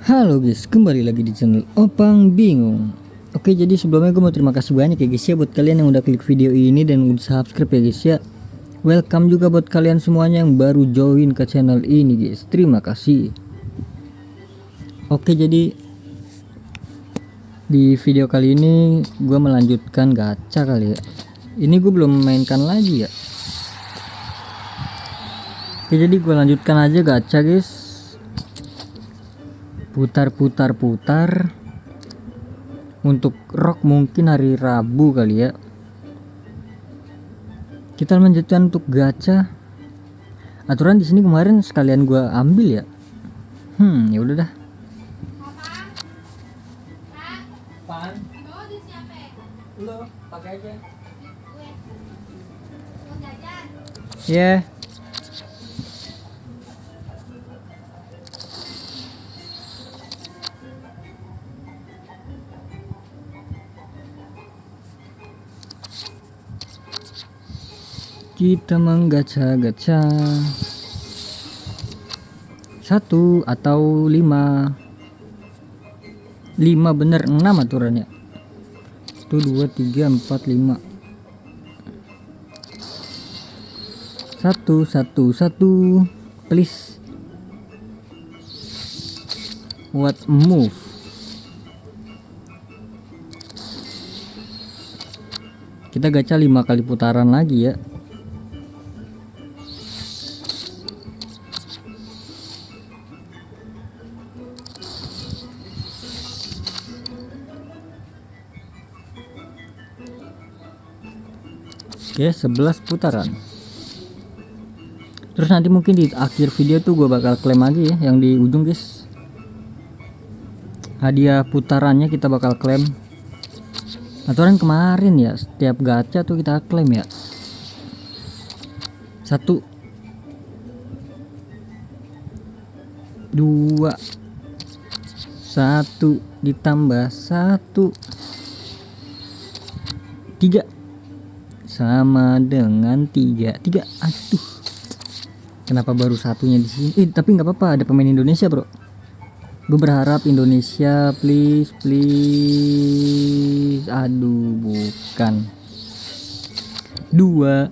Halo guys, kembali lagi di channel Opang Bingung. Oke, jadi sebelumnya gue mau terima kasih banyak ya guys ya buat kalian yang udah klik video ini dan udah subscribe ya guys ya. Welcome juga buat kalian semuanya yang baru join ke channel ini guys. Terima kasih. Oke, jadi di video kali ini gue melanjutkan gacha kali ya. Ini gue belum mainkan lagi ya. Oke, jadi gue lanjutkan aja gacha guys. Putar untuk rock mungkin hari Rabu kali ya. Kita lanjutkan untuk gacha. Aturan di sini kemarin sekalian gua ambil ya. Ya udah dah. Ya. Kita menggacha-gacha 1 atau 5 bener 6 aturannya. 1 2 3 4 5 1 please. What move? Kita gacha 5 kali putaran lagi ya. Oke, 11 putaran. Terus nanti mungkin di akhir video tuh gue bakal klaim lagi ya, yang di ujung guys. Hadiah putarannya kita bakal klaim. Aturan kemarin ya, setiap gacha tuh kita klaim ya. 1 2 1 ditambah 1 3 sama dengan 3. Aduh, kenapa baru satunya di sini? Tapi nggak apa-apa, ada pemain Indonesia bro. Gue berharap Indonesia, please. Aduh, bukan 2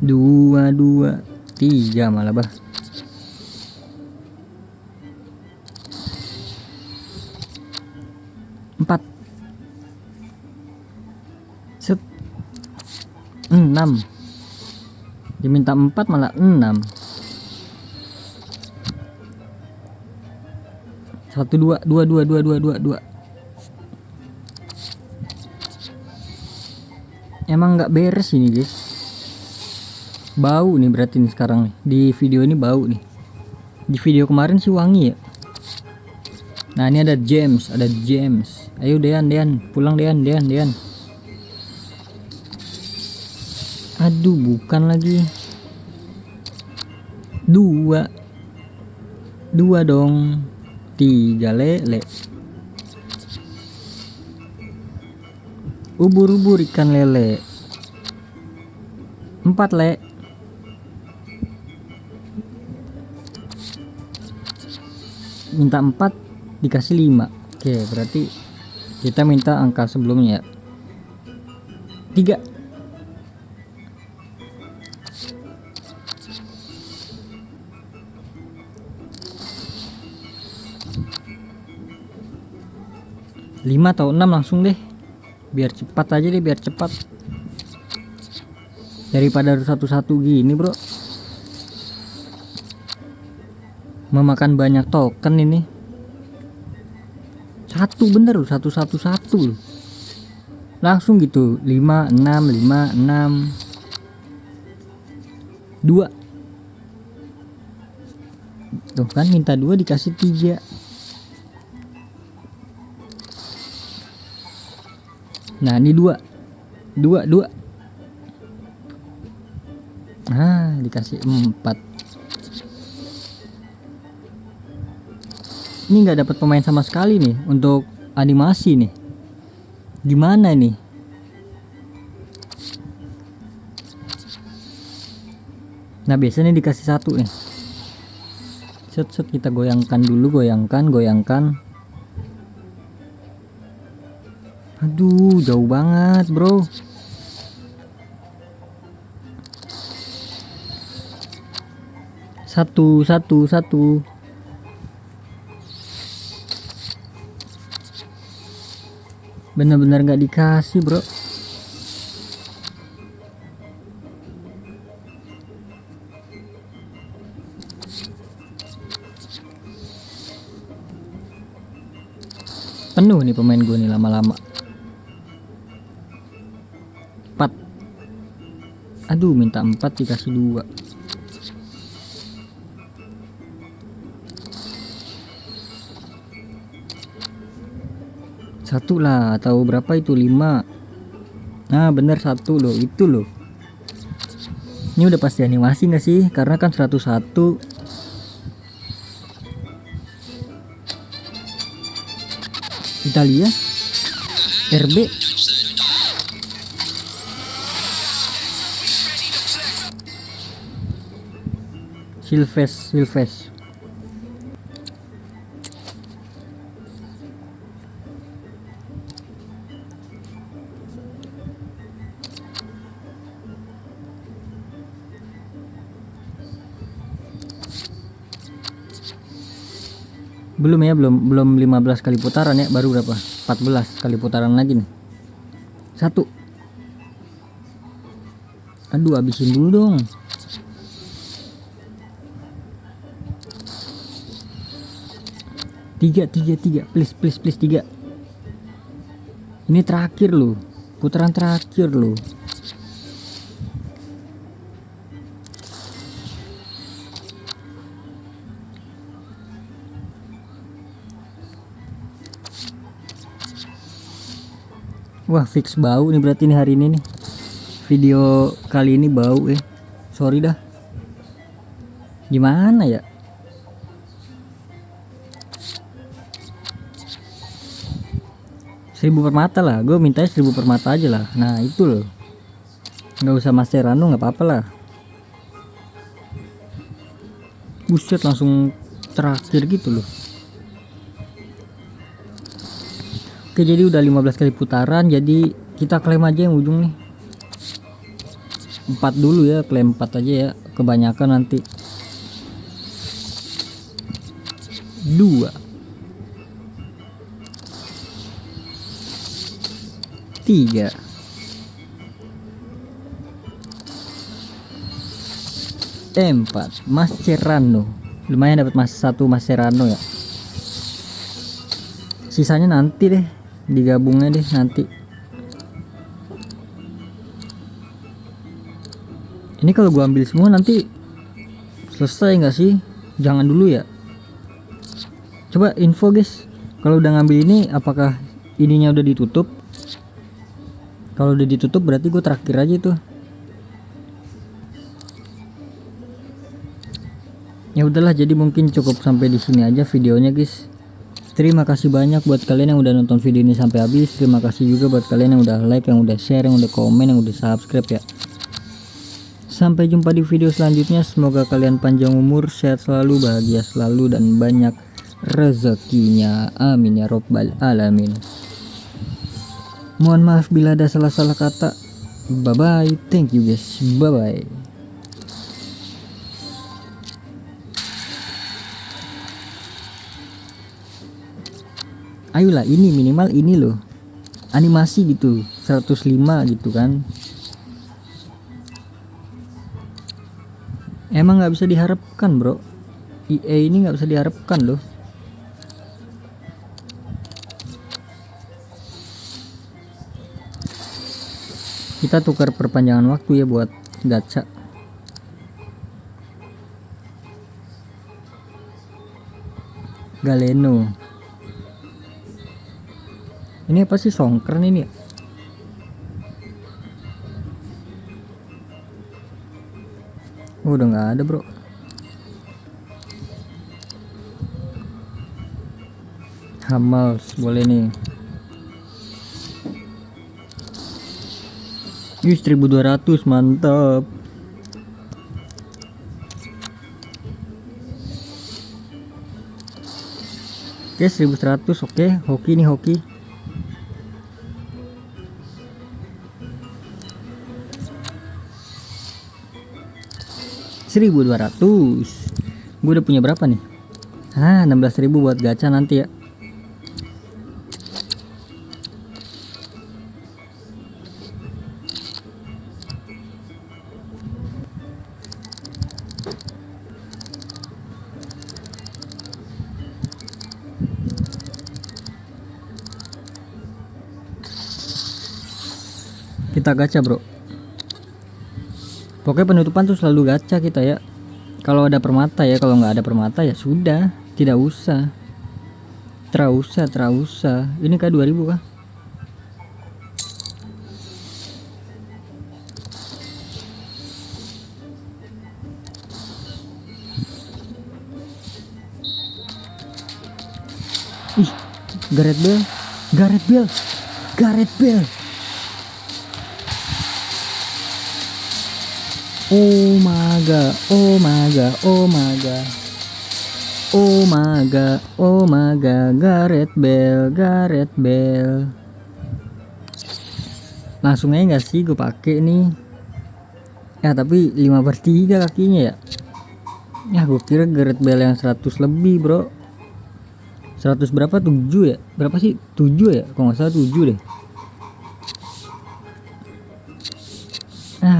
3 malah bah. 4 6 diminta 4 malah 6. 1 2 emang nggak beres ini guys. Bau nih berarti nih sekarang nih. Di video ini bau nih. Di video kemarin sih wangi ya. Nah ini ada James. Ayo Dean pulang Dean. Aduh, bukan lagi. 2 dong. 3 lele. Ubur-ubur ikan lele. 4 le. Minta 4 dikasih 5. Oke, berarti kita minta angka sebelumnya 3. 5 atau 6 langsung deh, biar cepat aja deh, biar cepat daripada harus satu-satu gini bro. Memakan banyak token ini. 1 bener loh, 1 langsung gitu. 5 6 2 tuh kan, minta 2 dikasih 3. Nah ini 2 dikasih 4. Ini nggak dapat pemain sama sekali nih untuk animasi nih. Gimana nih? Nah biasanya dikasih 1 nih. Set set, kita goyangkan dulu, goyangkan. Aduh, jauh banget bro. Satu. Bener-bener gak dikasih bro. Penuh nih pemain gue nih lama-lama. 4. Aduh, minta 4 dikasih 2. Satu lah, atau berapa itu, 5. Nah bener, 1 loh, itu loh. Ini udah pasti animasi gak sih? Karena kan 101. Italia RB. Silves. Belum ya, belum 15 kali putaran ya, baru berapa? 14 kali putaran lagi nih. 1. Aduh, habisin dulu dong. Tiga, please 3. Ini terakhir loh, putaran terakhir loh. Wah, fix bau nih berarti nih hari ini nih. Video kali ini bau sorry dah. Gimana ya? Seribu permata lah, gue mintanya 1000 permata aja lah. Nah itu loh, nggak usah Mascherano, nggak apa-apa lah. Buset, langsung terakhir gitu loh. Oke, jadi udah 15 kali putaran, jadi kita klaim aja yang ujung nih. 4 dulu ya, klaim 4 aja ya, kebanyakan nanti. 2. 3. 4. Mascherano. Lumayan dapat 1 Mascherano ya. Sisanya nanti deh, digabungnya deh nanti. Ini kalau gua ambil semua nanti selesai nggak sih? Jangan dulu ya. Coba info guys, kalau udah ngambil ini apakah ininya udah ditutup? Kalau udah ditutup berarti gue terakhir aja tuh. Ya udahlah, jadi mungkin cukup sampai di sini aja videonya guys. Terima kasih banyak buat kalian yang udah nonton video ini sampai habis. Terima kasih juga buat kalian yang udah like, yang udah share, yang udah komen, yang udah subscribe ya. Sampai jumpa di video selanjutnya. Semoga kalian panjang umur, sehat selalu, bahagia selalu, dan banyak rezekinya. Amin ya robbal alamin. Mohon maaf bila ada salah-salah kata. Bye bye. Thank you guys. Bye bye. Ayolah, ini minimal ini loh, animasi gitu 105 gitu kan. Emang nggak bisa diharapkan bro, EA ini nggak bisa diharapkan loh. Kita tukar perpanjangan waktu ya buat gacha. Galeno. Ini apa sih, songkern ini ya? Oh, udah nggak ada bro. Hamals boleh nih. 1200, mantap. Oke 1100. Oke, hoki nih, hoki. $1.200. Gue udah punya berapa nih? 16.000 buat gacha nanti ya. Kita gacha bro. Pokoknya penutupan tuh selalu gacha kita ya. Kalau ada permata ya, kalau nggak ada permata ya sudah, tidak usah. Terusah. Ini kah 2000 kah? Ih, Gareth Bale. Oh my god, Gareth Bale. Langsung aja nggak sih gue pakai nih. Ya tapi 5/3 kakinya ya. Ya gue kira Gareth Bale yang 100 lebih bro. 100 berapa? 7 ya? Berapa sih? 7 ya? Kalau nggak salah 7 deh.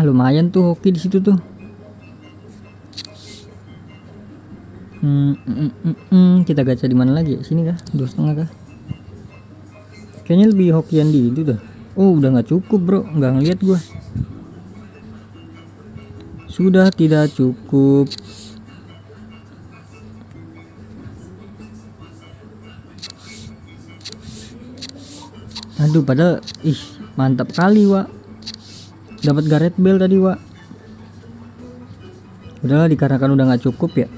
Lumayan tuh hoki di situ tuh. Kita gacha di mana lagi? Sini kah? 2,5 kah? Kayaknya lebih hokian di itu dah. Oh udah nggak cukup bro, nggak ngeliat gua. Sudah tidak cukup. Aduh padahal mantap kali Wak. Dapat Gareth Bale tadi Wak. Udahlah dikarenakan udah nggak cukup ya.